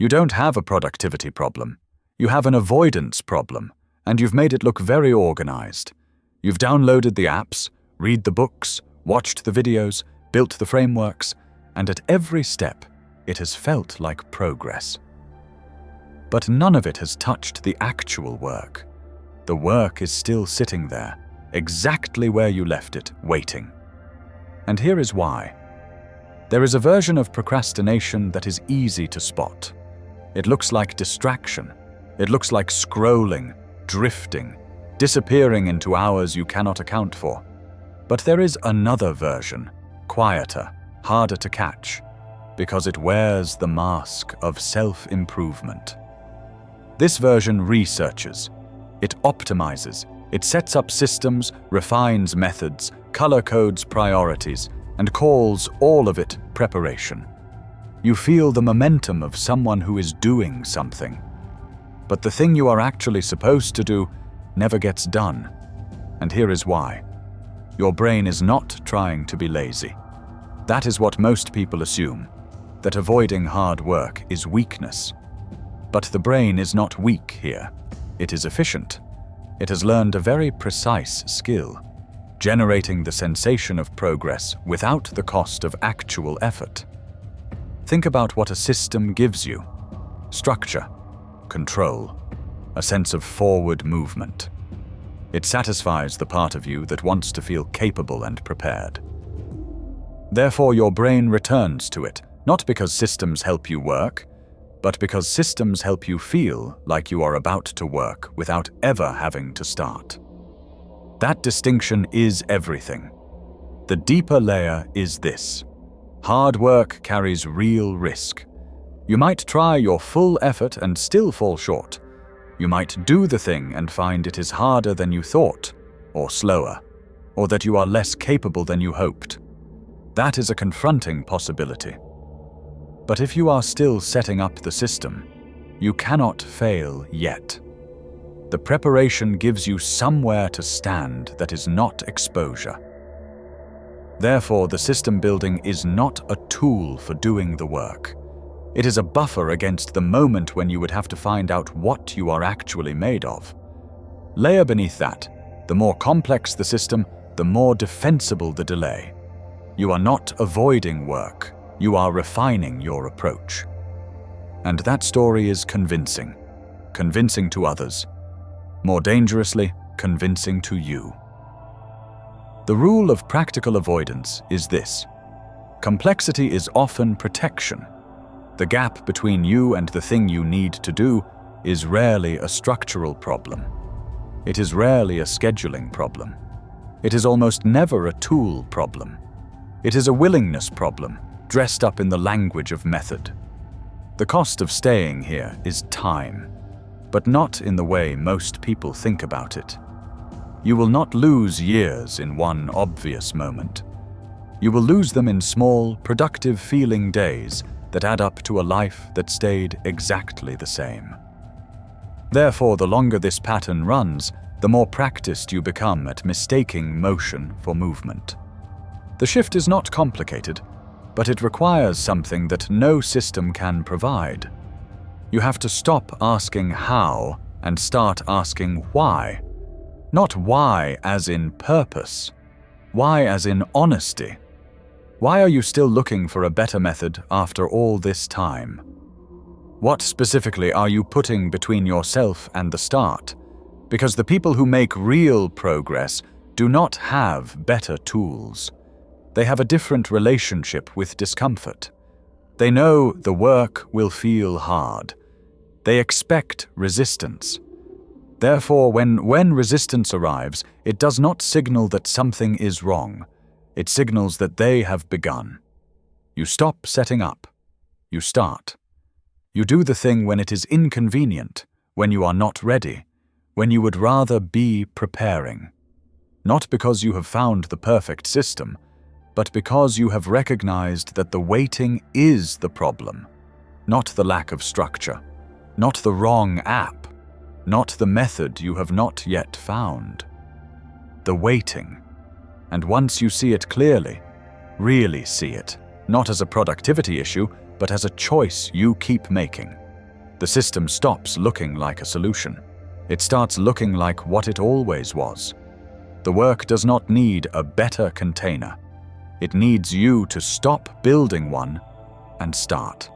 You don't have a productivity problem. You have an avoidance problem, and you've made it look very organized. You've downloaded the apps, read the books, watched the videos, built the frameworks, and at every step, it has felt like progress. But none of it has touched the actual work. The work is still sitting there, exactly where you left it, waiting. And here is why. There is a version of procrastination that is easy to spot. It looks like distraction. It looks like scrolling, drifting, disappearing into hours you cannot account for. But there is another version, quieter, harder to catch, because it wears the mask of self-improvement. This version researches. It optimizes. It sets up systems, refines methods, color codes priorities, and calls all of it preparation. You feel the momentum of someone who is doing something. But the thing you are actually supposed to do never gets done. And here is why. Your brain is not trying to be lazy. That is what most people assume, that avoiding hard work is weakness. But the brain is not weak here. It is efficient. It has learned a very precise skill, generating the sensation of progress without the cost of actual effort. Think about what a system gives you: structure, control, a sense of forward movement. It satisfies the part of you that wants to feel capable and prepared. Therefore, your brain returns to it, not because systems help you work, but because systems help you feel like you are about to work without ever having to start. That distinction is everything. The deeper layer is this: hard work carries real risk. You might try your full effort and still fall short. You might do the thing and find it is harder than you thought, or slower, or that you are less capable than you hoped. That is a confronting possibility. But if you are still setting up the system, you cannot fail yet. The preparation gives you somewhere to stand that is not exposure. Therefore, the system building is not a tool for doing the work. It is a buffer against the moment when you would have to find out what you are actually made of. Layer beneath that, the more complex the system, the more defensible the delay. You are not avoiding work. You are refining your approach. And that story is convincing. Convincing to others. More dangerously, convincing to you. The rule of practical avoidance is this: complexity is often protection. The gap between you and the thing you need to do is rarely a structural problem. It is rarely a scheduling problem. It is almost never a tool problem. It is a willingness problem, dressed up in the language of method. The cost of staying here is time, but not in the way most people think about it. You will not lose years in one obvious moment. You will lose them in small, productive feeling days that add up to a life that stayed exactly the same. Therefore, the longer this pattern runs, the more practiced you become at mistaking motion for movement. The shift is not complicated, but it requires something that no system can provide. You have to stop asking how and start asking why. Not why as in purpose, why as in honesty. Why are you still looking for a better method after all this time? What specifically are you putting between yourself and the start? Because the people who make real progress do not have better tools. They have a different relationship with discomfort. They know the work will feel hard. They expect resistance. Therefore, when resistance arrives, it does not signal that something is wrong. It signals that they have begun. You stop setting up. You start. You do the thing when it is inconvenient, when you are not ready, when you would rather be preparing. Not because you have found the perfect system, but because you have recognized that the waiting is the problem, not the lack of structure, not the wrong app, not the method you have not yet found. The waiting. And once you see it clearly, really see it, not as a productivity issue, but as a choice you keep making, the system stops looking like a solution. It starts looking like what it always was. The work does not need a better container. It needs you to stop building one and start.